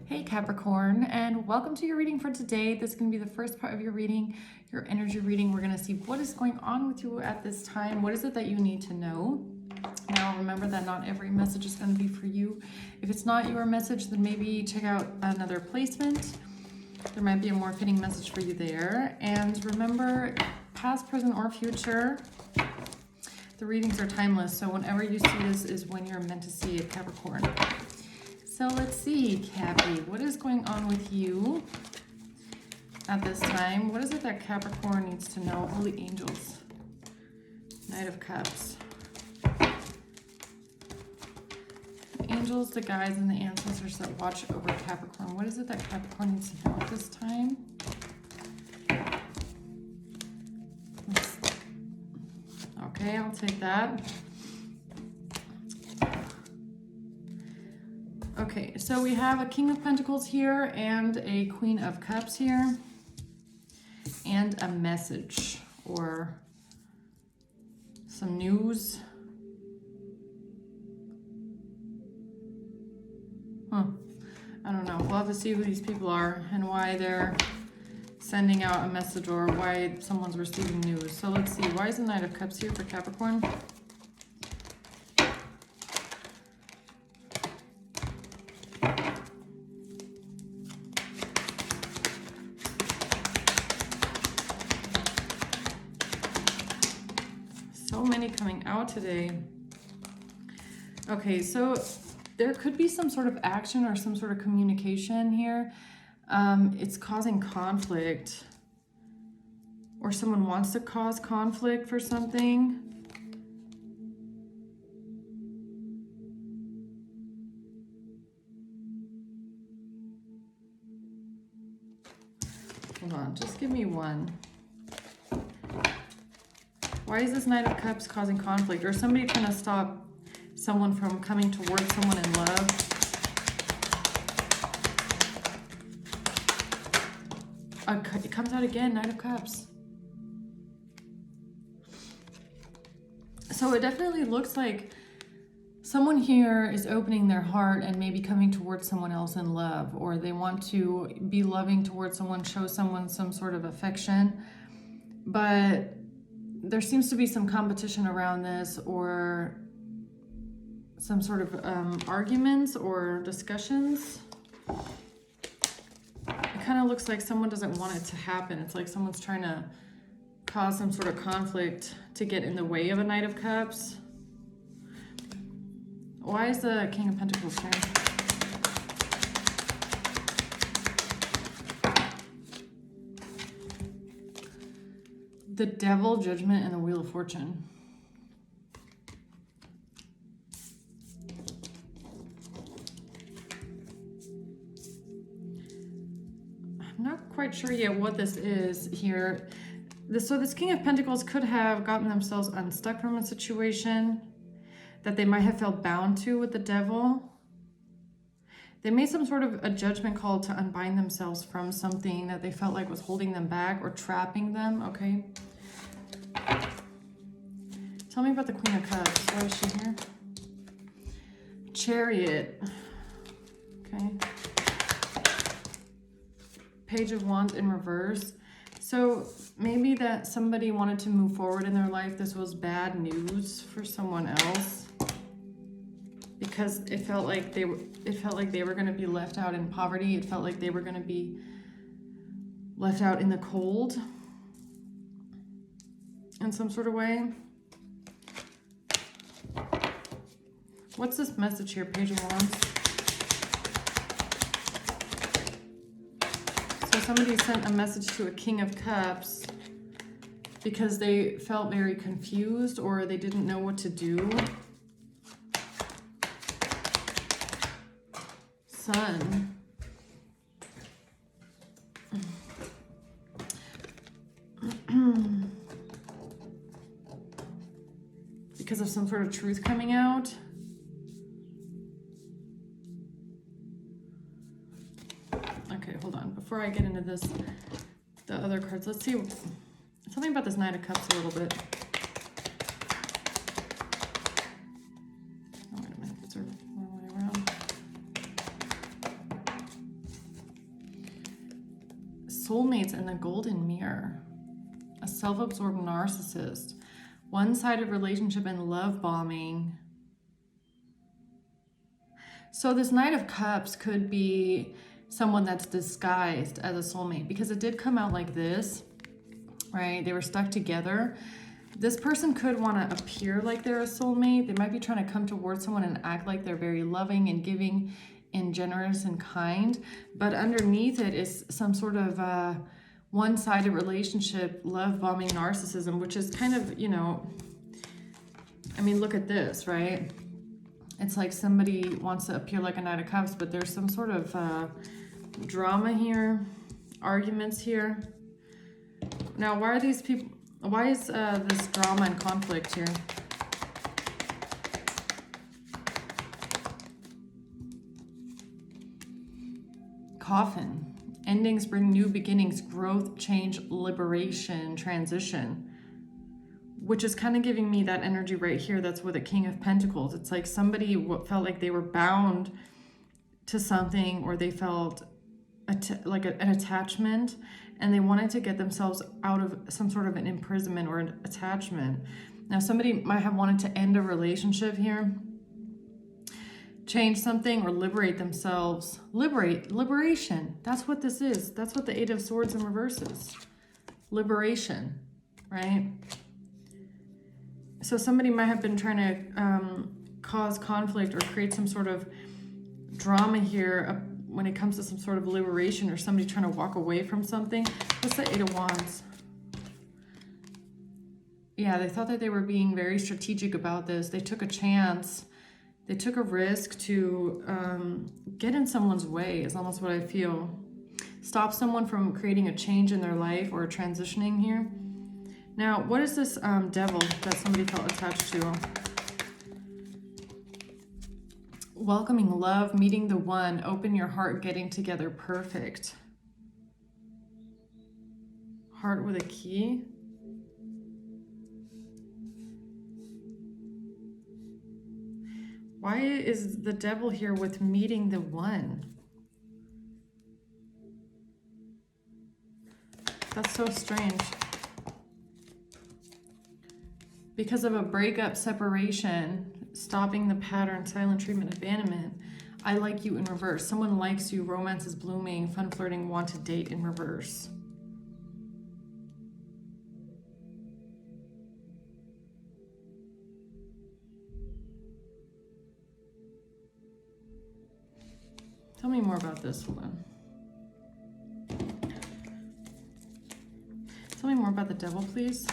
Hey Capricorn, and welcome to your reading for today. This is going to be the first part of your reading, your energy reading. We're going to see what is going on with you at this time. What is it that you need to know? Now remember that not every message is going to be for you. If it's not your message, then maybe check out another placement. There might be a more fitting message for you there. And remember, past, present, or future, the readings are timeless. So whenever you see this is when you're meant to see it, Capricorn. So let's see, Cappy, what is going on with you at this time? What is it that Capricorn needs to know? Holy angels. Knight of Cups. The angels, the guides, and the ancestors that watch over Capricorn. What is it that Capricorn needs to know at this time? Okay, I'll take that. Okay, so we have a King of Pentacles here and a Queen of Cups here and a message or some news. I don't know. We'll have to see who these people are and why they're sending out a message or why someone's receiving news. So let's see. Why is the Knight of Cups here for Capricorn? So many coming out today. Okay, so there could be some sort of action or some sort of communication here. It's causing conflict, or someone wants to cause conflict for something. Hold on, just give me one. Why is this Knight of Cups causing conflict? Or somebody trying to stop someone from coming towards someone in love? It comes out again, Knight of Cups. So it definitely looks like someone here is opening their heart and maybe coming towards someone else in love, or they want to be loving towards someone, show someone some sort of affection. But there seems to be some competition around this, or some sort of arguments or discussions. It kind of looks like someone doesn't want it to happen. It's like someone's trying to cause some sort of conflict to get in the way of a Knight of Cups. Why is the King of Pentacles here? The Devil, Judgment, and the Wheel of Fortune. I'm not quite sure yet what this is here. So this King of Pentacles could have gotten themselves unstuck from a situation that they might have felt bound to with the Devil. They made some sort of a judgment call to unbind themselves from something that they felt like was holding them back or trapping them, okay? Tell me about the Queen of Cups. Why is she here? Chariot. Okay. Page of Wands in reverse. So maybe that somebody wanted to move forward in their life. This was bad news for someone else, because it felt like they were going to be left out in poverty. It felt like they were going to be left out in the cold in some sort of way. What's this message here, Page of Wands? So somebody sent a message to a King of Cups because they felt very confused or they didn't know what to do. Sun. Because of some sort of truth coming out. Okay, hold on. Before I get into this, the other cards, let's see something about this Knight of Cups a little bit. Oh, wait a minute. It's the wrong way around. soulmates in the golden mirror. A self-absorbed narcissist. One-sided relationship and love bombing. So this Knight of Cups could be someone that's disguised as a soulmate, because it did come out like this, right? They were stuck together. This person could want to appear like they're a soulmate. They might be trying to come towards someone and act like they're very loving and giving and generous and kind, but underneath it is some sort of one-sided relationship, love bombing, narcissism, which is kind of, you know, I mean, look at this, right? It's like somebody wants to appear like a Knight of Cups, but there's some sort of drama here, arguments here. Now, why are these people, why is this drama and conflict here? Coffin. Endings bring new beginnings, growth, change, liberation, transition. Which is kind of giving me that energy right here. That's with the King of Pentacles. It's like somebody felt like they were bound to something, or they felt like an attachment, and they wanted to get themselves out of some sort of an imprisonment or an attachment. Now, somebody might have wanted to end a relationship here, change something, or liberate themselves. Liberation. That's what this is. That's what the Eight of Swords in reverse is. Liberation, right? So somebody might have been trying to cause conflict or create some sort of drama here when it comes to some sort of liberation, or somebody trying to walk away from something. What's the Eight of Wands? Yeah, they thought that they were being very strategic about this. They took a chance. They took a risk to get in someone's way, is almost what I feel. Stop someone from creating a change in their life or transitioning here. Now, what is this devil that somebody felt attached to? Welcoming love, meeting the one, open your heart, getting together, perfect. Heart with a key. Why is the devil here with meeting the one? That's so strange. Because of a breakup, separation, stopping the pattern, silent treatment, abandonment. I like you in reverse. Someone likes you, romance is blooming, fun flirting, want to date in reverse. Tell me more about this one. Tell me more about the devil, please.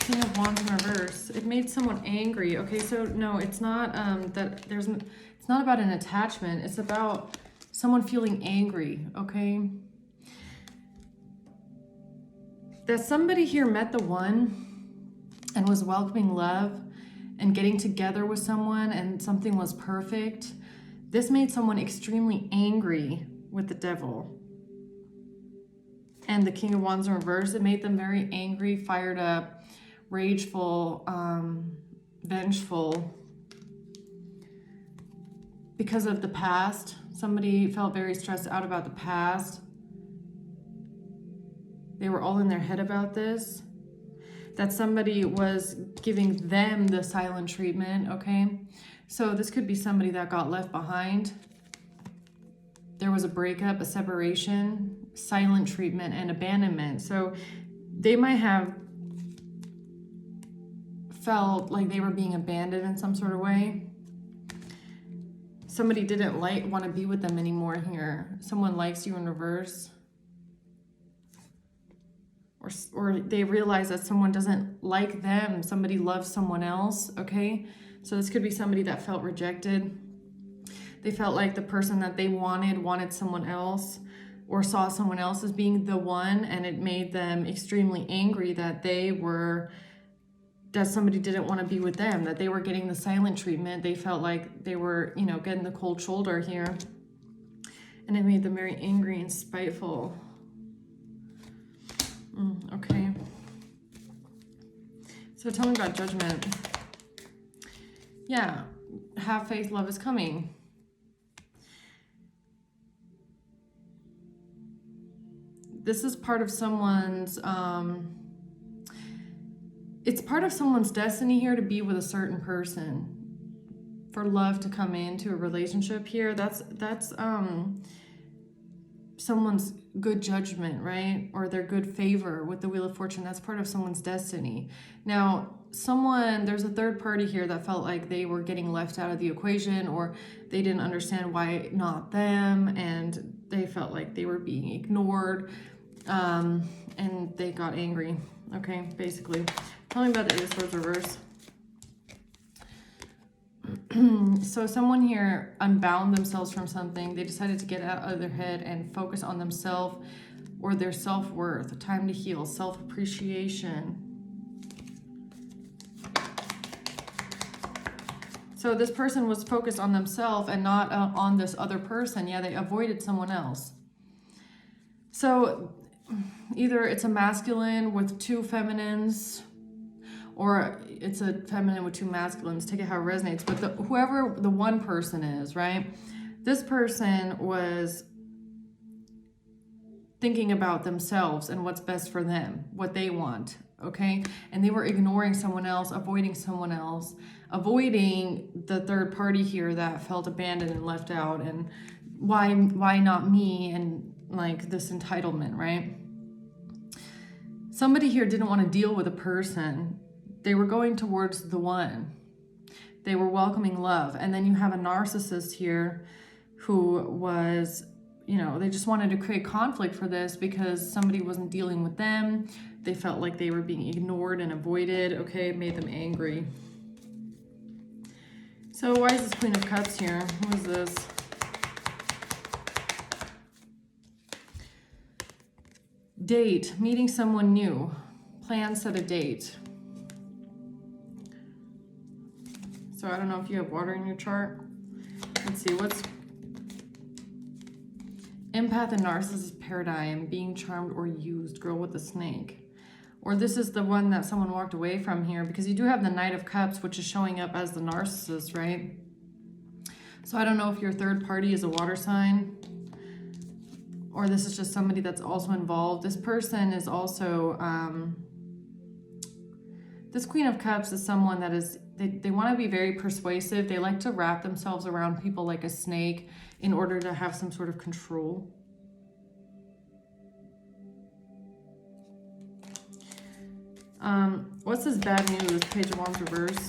King of Wands in reverse. It made someone angry. Okay, so no, it's not it's not about an attachment. It's about someone feeling angry, okay? That somebody here met the one and was welcoming love and getting together with someone, and something was perfect. This made someone extremely angry with the devil. And the King of Wands in reverse, it made them very angry, fired up, rageful, vengeful. Because of the past, somebody felt very stressed out about the past. They were all in their head about this. That somebody was giving them the silent treatment, okay? So this could be somebody that got left behind. There was a breakup, a separation, silent treatment, and abandonment. So they might have felt like they were being abandoned in some sort of way. Somebody didn't want to be with them anymore here. Someone likes you in reverse. Or they realize that someone doesn't like them. Somebody loves someone else, okay? So this could be somebody that felt rejected. They felt like the person that they wanted someone else, or saw someone else as being the one, and it made them extremely angry that that somebody didn't want to be with them, that they were getting the silent treatment. They felt like they were, you know, getting the cold shoulder here. And it made them very angry and spiteful. Okay. So tell me about judgment. Yeah, have faith, love is coming. this is part of someone's, it's part of someone's destiny here to be with a certain person, for love to come into a relationship here. That's someone's good judgment, right? Or their good favor with the Wheel of Fortune. That's part of someone's destiny. Now, there's a third party here that felt like they were getting left out of the equation, or they didn't understand why not them, and they felt like they were being ignored, and they got angry. Okay, basically. Tell me about the Ace of Swords reverse. So someone here unbound themselves from something. They decided to get out of their head and focus on themselves or their self-worth. Time to heal, self-appreciation. So this person was focused on themselves and not on this other person. Yeah, they avoided someone else. So either it's a masculine with two feminines, or it's a feminine with two masculines. Take it how it resonates. But whoever the one person is, right? This person was thinking about themselves and what's best for them, what they want, okay? And they were ignoring someone else, avoiding the third party here that felt abandoned and left out, and why not me, and like this entitlement, right? Somebody here didn't want to deal with a person. They were going towards the one. They were welcoming love. And then you have a narcissist here who was, they just wanted to create conflict for this because somebody wasn't dealing with them. They felt like they were being ignored and avoided. Okay, it made them angry. So why is this Queen of Cups here? What is this? Date, meeting someone new. Plan, set a date. So I don't know if you have water in your chart. Let's see, what's empath and narcissist paradigm, being charmed or used, girl with the snake. Or this is the one that someone walked away from here, because you do have the Knight of Cups, which is showing up as the narcissist, right? So I don't know if your third party is a water sign, or this is just somebody that's also involved. This person is also, this Queen of Cups is someone that is, they want to be very persuasive. They like to wrap themselves around people like a snake in order to have some sort of control. What's this bad news? Page of Wands reverse.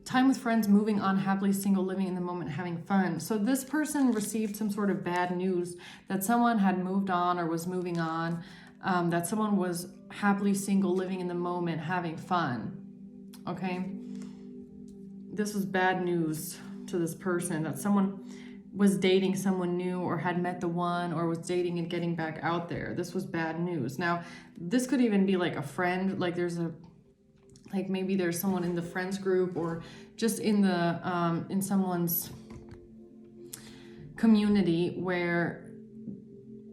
Time with friends, moving on, happily single, living in the moment, having fun. So this person received some sort of bad news that someone had moved on or was moving on, that someone was happily single, living in the moment, having fun. Okay? This was bad news to this person, that someone was dating someone new or had met the one or was dating and getting back out there. This was bad news. Now, this could even be like a friend, like maybe there's someone in the friends group or just in the in someone's community where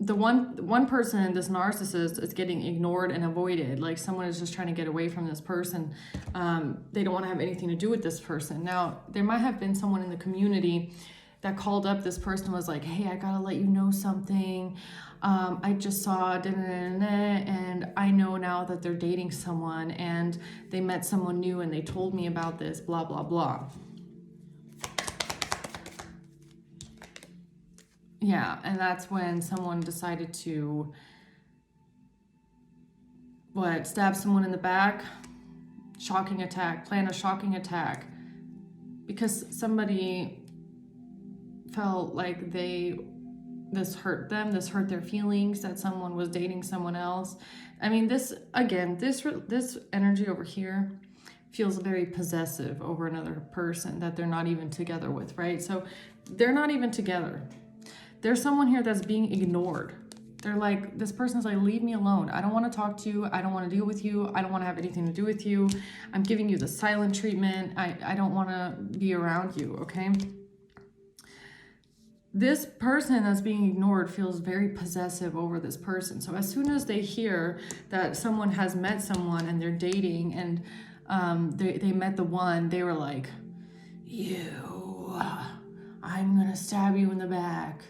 the one person, this narcissist, is getting ignored and avoided. Like someone is just trying to get away from this person. They don't want to have anything to do with this person. Now, there might have been someone in the community that called up this person and was like, hey, I gotta let you know something. I just saw and I know now that they're dating someone and they met someone new and they told me about this, blah, blah, blah. Yeah, and that's when someone decided to, stab someone in the back? Shocking attack, plan a shocking attack. Because somebody felt like this hurt them, this hurt their feelings, that someone was dating someone else. I mean, this energy over here feels very possessive over another person that they're not even together with, right? So they're not even together. There's someone here that's being ignored. They're like, this person's like, leave me alone. I don't want to talk to you. I don't want to deal with you. I don't want to have anything to do with you. I'm giving you the silent treatment. I don't want to be around you, okay? This person that's being ignored feels very possessive over this person. So as soon as they hear that someone has met someone and they're dating and they met the one, they were like, I'm gonna stab you in the back.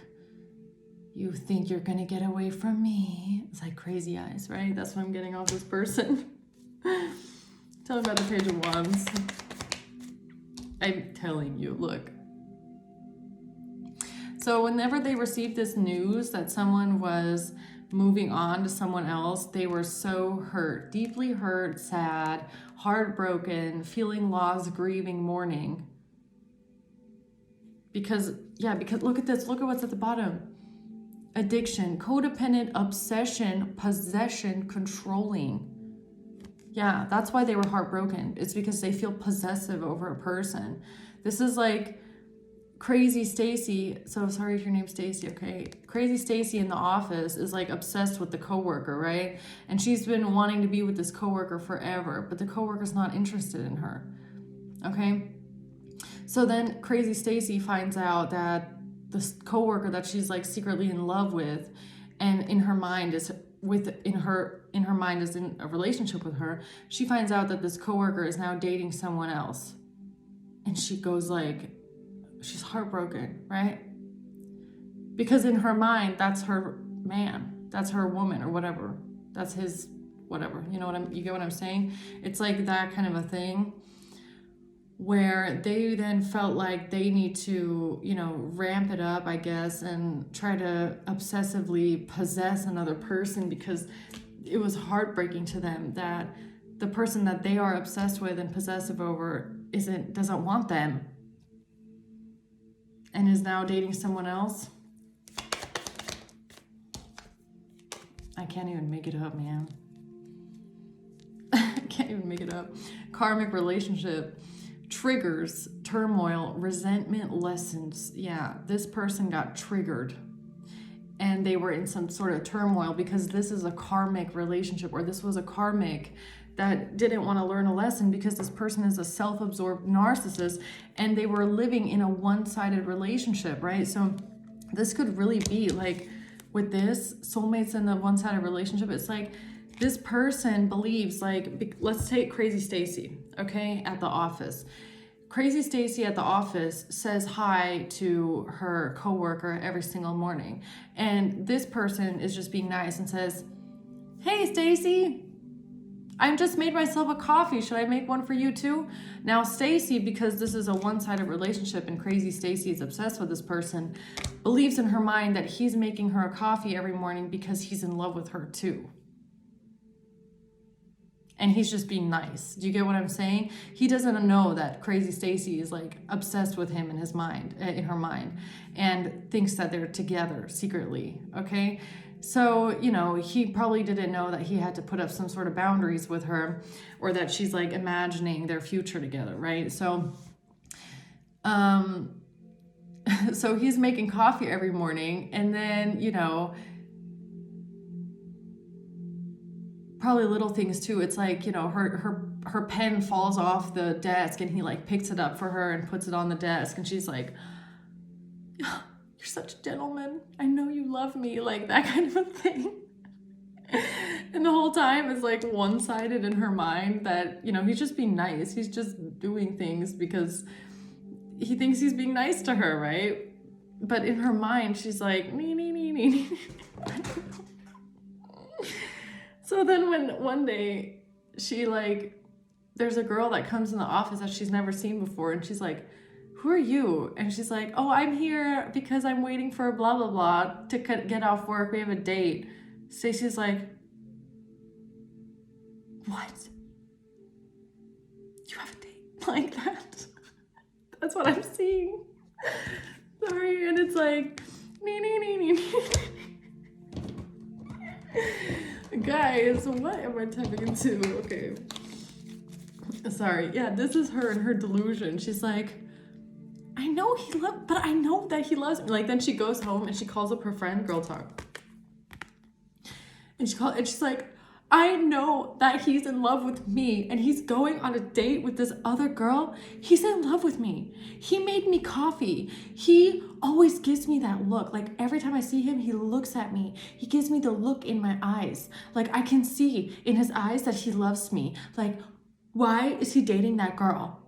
You think you're gonna get away from me. It's like crazy eyes, right? That's what I'm getting off this person. Tell me about the Page of Wands. I'm telling you, look. So whenever they received this news that someone was moving on to someone else, they were so hurt, deeply hurt, sad, heartbroken, feeling lost, grieving, mourning. Because look at this, look at what's at the bottom. Addiction, codependent, obsession, possession, controlling. Yeah, that's why they were heartbroken. It's because they feel possessive over a person. This is like Crazy Stacy. So sorry if your name's Stacy, okay? Crazy Stacy in the office is like obsessed with the coworker, right? And she's been wanting to be with this coworker forever, but the coworker's not interested in her, okay? So then Crazy Stacy finds out that this coworker that she's like secretly in love with, and in her mind is in a relationship with her, she finds out that this coworker is now dating someone else. And she goes like, she's heartbroken, right? Because in her mind, that's her man, that's her woman or whatever. That's his whatever. You get what I'm saying? It's like that kind of a thing where they then felt like they need to, ramp it up, I guess, and try to obsessively possess another person, because it was heartbreaking to them that the person that they are obsessed with and possessive over doesn't want them and is now dating someone else. I can't even make it up, man. I can't even make it up. Karmic relationship. Triggers, turmoil, resentment, lessons. Yeah, this person got triggered and they were in some sort of turmoil because this is a karmic relationship, or this was a karmic that didn't want to learn a lesson because this person is a self-absorbed narcissist and they were living in a one-sided relationship, right? So this could really be like with this soulmates in the one-sided relationship. It's like this person believes, like, let's take Crazy Stacy, okay, at the office. Crazy Stacy at the office says hi to her coworker every single morning. And this person is just being nice and says, "Hey, Stacy, I just made myself a coffee. Should I make one for you too?" Now, Stacy, because this is a one-sided relationship and Crazy Stacy is obsessed with this person, believes in her mind that he's making her a coffee every morning because he's in love with her too. And he's just being nice. Do you get what I'm saying? He doesn't know that Crazy Stacy is like obsessed with him in his mind, in her mind, and thinks that they're together secretly, okay? So, he probably didn't know that he had to put up some sort of boundaries with her, or that she's like imagining their future together, right? So, so he's making coffee every morning, and then, probably little things too. It's like, her pen falls off the desk and he like picks it up for her and puts it on the desk. And she's like, "You're such a gentleman. I know you love me," like that kind of a thing. And the whole time is like one-sided in her mind that, he's just being nice. He's just doing things because he thinks he's being nice to her, right? But in her mind, she's like, nee. So then when one day there's a girl that comes in the office that she's never seen before, and she's like, "Who are you?" And she's like, "Oh, I'm here because I'm waiting for blah, blah, blah to get off work. We have a date." Stacey's like, "What? You have a date?" Like that. That's what I'm seeing. Sorry. And it's like, nee. Guys, what am I typing into? Okay. Sorry. Yeah, this is her and her delusion. She's like, I know that he loves me. Like, then she goes home and she calls up her friend, girl talk. And she's like, I know that he's in love with me and he's going on a date with this other girl. He's in love with me. He made me coffee. He always gives me that look. Like every time I see him, he looks at me. He gives me the look in my eyes. Like I can see in his eyes that he loves me. Like, why is he dating that girl?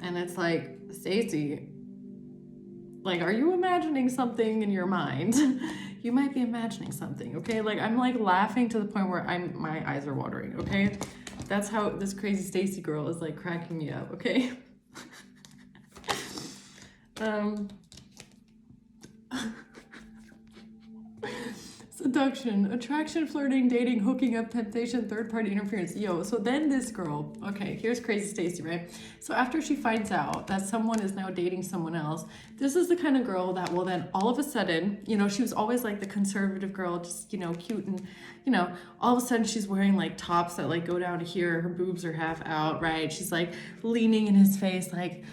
And it's like, Stacey, Like, are you imagining something in your mind? You might be imagining something, okay? Like, I'm like laughing to the point where my eyes are watering, okay? That's how this crazy Stacy girl is like cracking me up, okay? Seduction, attraction, flirting, dating, hooking up, temptation, third-party interference. Yo, so then this girl, okay, here's crazy Stacy, right? So after she finds out that someone is now dating someone else, this is the kind of girl that will then all of a sudden, you know, she was always like the conservative girl, just, you know, cute and, you know, all of a sudden she's wearing like tops that like go down to here, her boobs are half out, right? She's like leaning in his face like,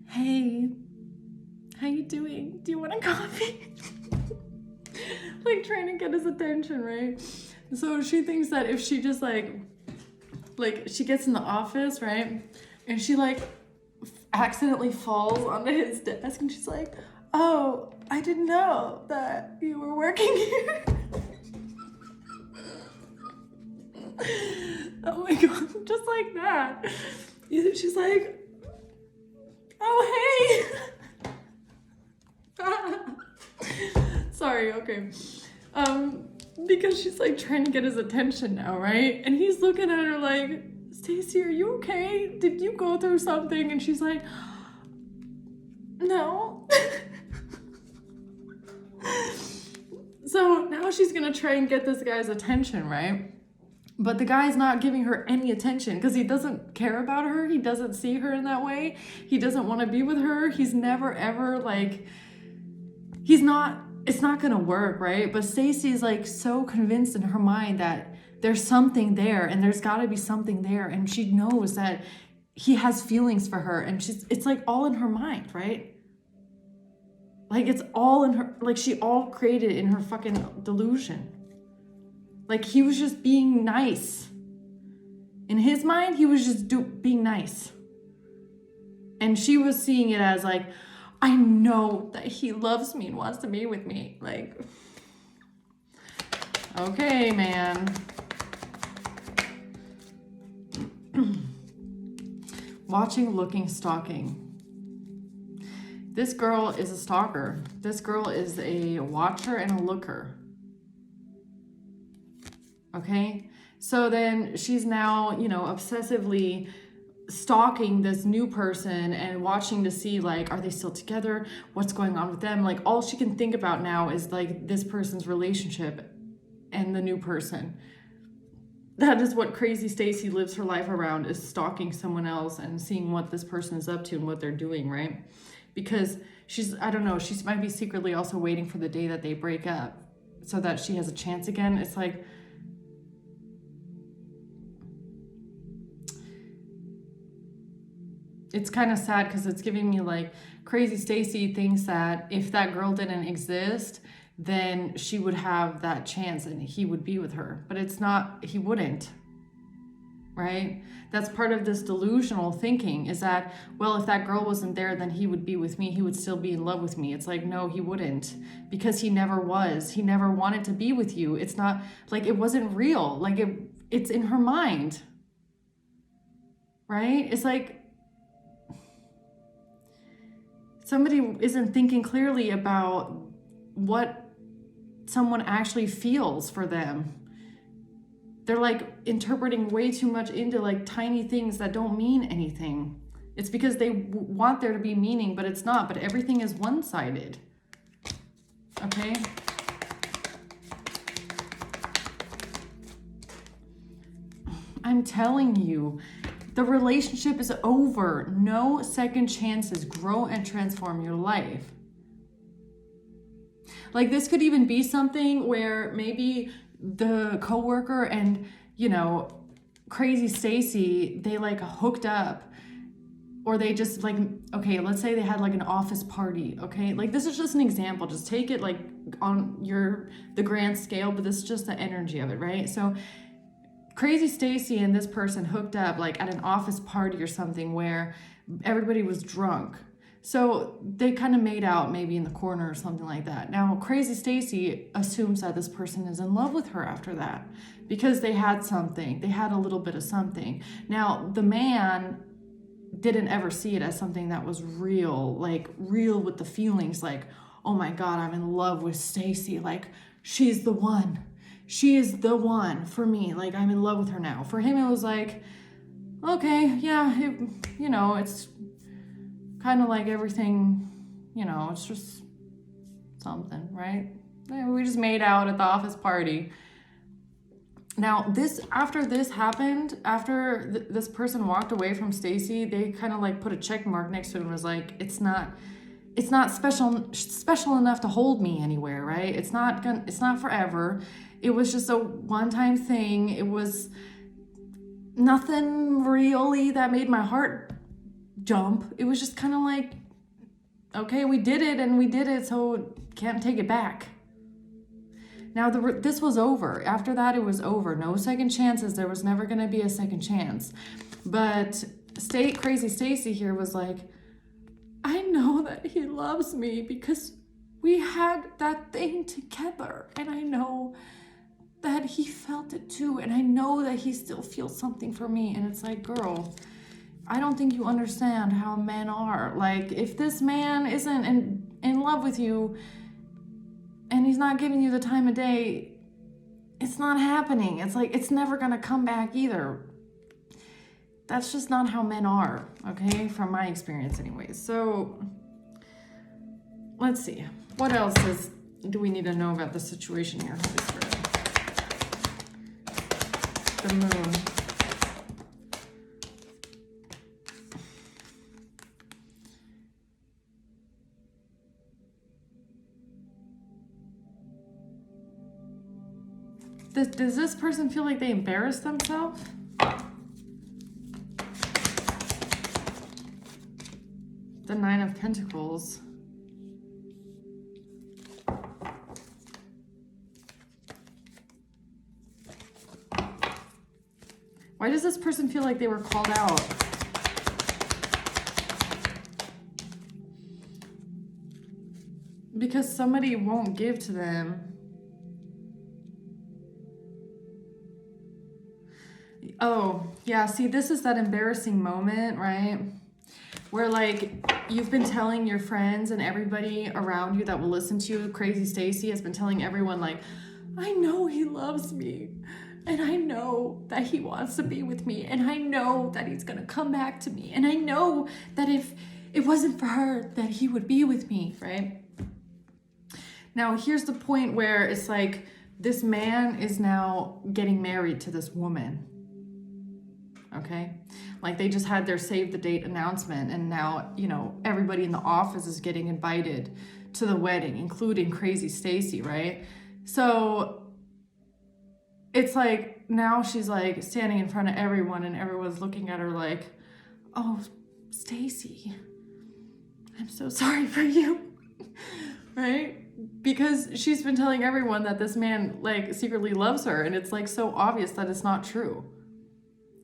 hey, how you doing? Do you want a coffee? Like trying to get his attention, right? So she thinks that if she just like she gets in the office, right? And she like accidentally falls onto his desk and she's like, oh, I didn't know that you were working here. Oh my God, just like that. She's like, oh, hey. Sorry, okay. Because she's like trying to get his attention now, right? And he's looking at her like, Stacey, are you okay? Did you go through something? And she's like, no. So now she's gonna try and get this guy's attention, right? But the guy's not giving her any attention because he doesn't care about her. He doesn't see her in that way. He doesn't want to be with her. He's never ever like, it's not gonna work, right? But Stacey's like so convinced in her mind that there's something there and there's gotta be something there. And she knows that he has feelings for her and it's like all in her mind, right? Like it's all in her, like she all created in her fucking delusion. Like he was just being nice. In his mind, he was just being nice. And she was seeing it as like, I know that he loves me and wants to be with me. Like, okay, man. Watching, looking, stalking. This girl is a stalker. This girl is a watcher and a looker. Okay? So then she's now, you know, obsessively stalking this new person and watching to see like, are they still together? What's going on with them? Like all she can think about now is like this person's relationship and the new person. That is what crazy Stacy lives her life around, is stalking someone else and seeing what this person is up to and what they're doing, right? Because she's, I don't know, she might be secretly also waiting for the day that they break up so that she has a chance again. It's like, it's kind of sad because it's giving me like crazy Stacy thinks that if that girl didn't exist, then she would have that chance and he would be with her. But it's not, he wouldn't, right? That's part of this delusional thinking, is that, well, if that girl wasn't there, then he would be with me. He would still be in love with me. It's like, no, he wouldn't, because he never was. He never wanted to be with you. It's not like, it wasn't real. Like it's in her mind, right? It's like, somebody isn't thinking clearly about what someone actually feels for them. They're like interpreting way too much into like tiny things that don't mean anything. It's because they want there to be meaning, but it's not. But everything is one-sided. Okay? I'm telling you, the relationship is over. No second chances. Grow and transform your life. Like this could even be something where maybe the coworker and, you know, crazy Stacy, they like hooked up, or they just like, okay, let's say they had like an office party. Okay. Like this is just an example. Just take it like on the grand scale, but this is just the energy of it. Right. So crazy Stacy and this person hooked up like at an office party or something where everybody was drunk. So they kind of made out maybe in the corner or something like that. Now, crazy Stacy assumes that this person is in love with her after that because they had something. They had a little bit of something. Now, the man didn't ever see it as something that was real, like real with the feelings, like, oh my God, I'm in love with Stacy. Like, she's the one. She is the one for me. Like, I'm in love with her now. For him, it was like, okay, yeah, it's kind of like everything, it's just something, right? We just made out at the office party. Now, after this happened, after this person walked away from Stacy, they kind of like put a check mark next to it and was like, it's not special enough to hold me anywhere, right? It's not forever. It was just a one-time thing. It was nothing really that made my heart jump. It was just kind of like, okay, we did it, so can't take it back. Now, this was over. After that, it was over. No second chances. There was never going to be a second chance. But Crazy Stacy here was like, I know that he loves me because we had that thing together. And I know that he felt it too. And I know that he still feels something for me. And it's like, girl, I don't think you understand how men are. Like, if this man isn't in love with you, and he's not giving you the time of day, it's not happening. It's like, it's never gonna come back either. That's just not how men are, okay? From my experience anyways. So, let's see. What else do we need to know about the situation here, Holy Spirit? The moon. Does this person feel like they embarrassed themselves? The Nine of Pentacles. Why does this person feel like they were called out? Because somebody won't give to them. Oh, yeah, see, this is that embarrassing moment, right? Where, like, you've been telling your friends and everybody around you that will listen to you, Crazy Stacy has been telling everyone, like, I know he loves me, and I know that he wants to be with me, and I know that he's gonna come back to me, and I know that if it wasn't for her, that he would be with me, right? Now, here's the point where it's like, this man is now getting married to this woman. Okay, like they just had their save the date announcement, and now, everybody in the office is getting invited to the wedding, including Crazy Stacy, right? So it's like, now she's like standing in front of everyone, and everyone's looking at her like, oh, Stacy, I'm so sorry for you, right? Because she's been telling everyone that this man like secretly loves her, and it's like so obvious that it's not true.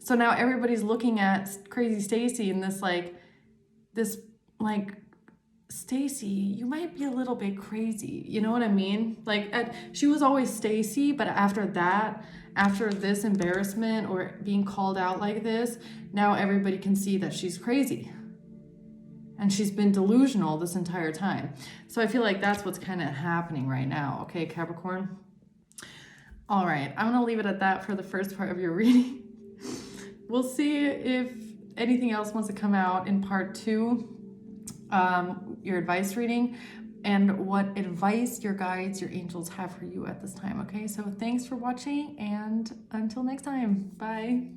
So now everybody's looking at Crazy Stacy and this Stacy, you might be a little bit crazy. You know what I mean? Like, she was always Stacy, but after this embarrassment or being called out like this, now everybody can see that she's crazy. And she's been delusional this entire time. So I feel like that's what's kind of happening right now. Okay, Capricorn? All right, I'm gonna leave it at that for the first part of your reading. We'll see if anything else wants to come out in part 2, your advice reading, and what advice your guides, your angels have for you at this time, okay? So thanks for watching, and until next time, bye.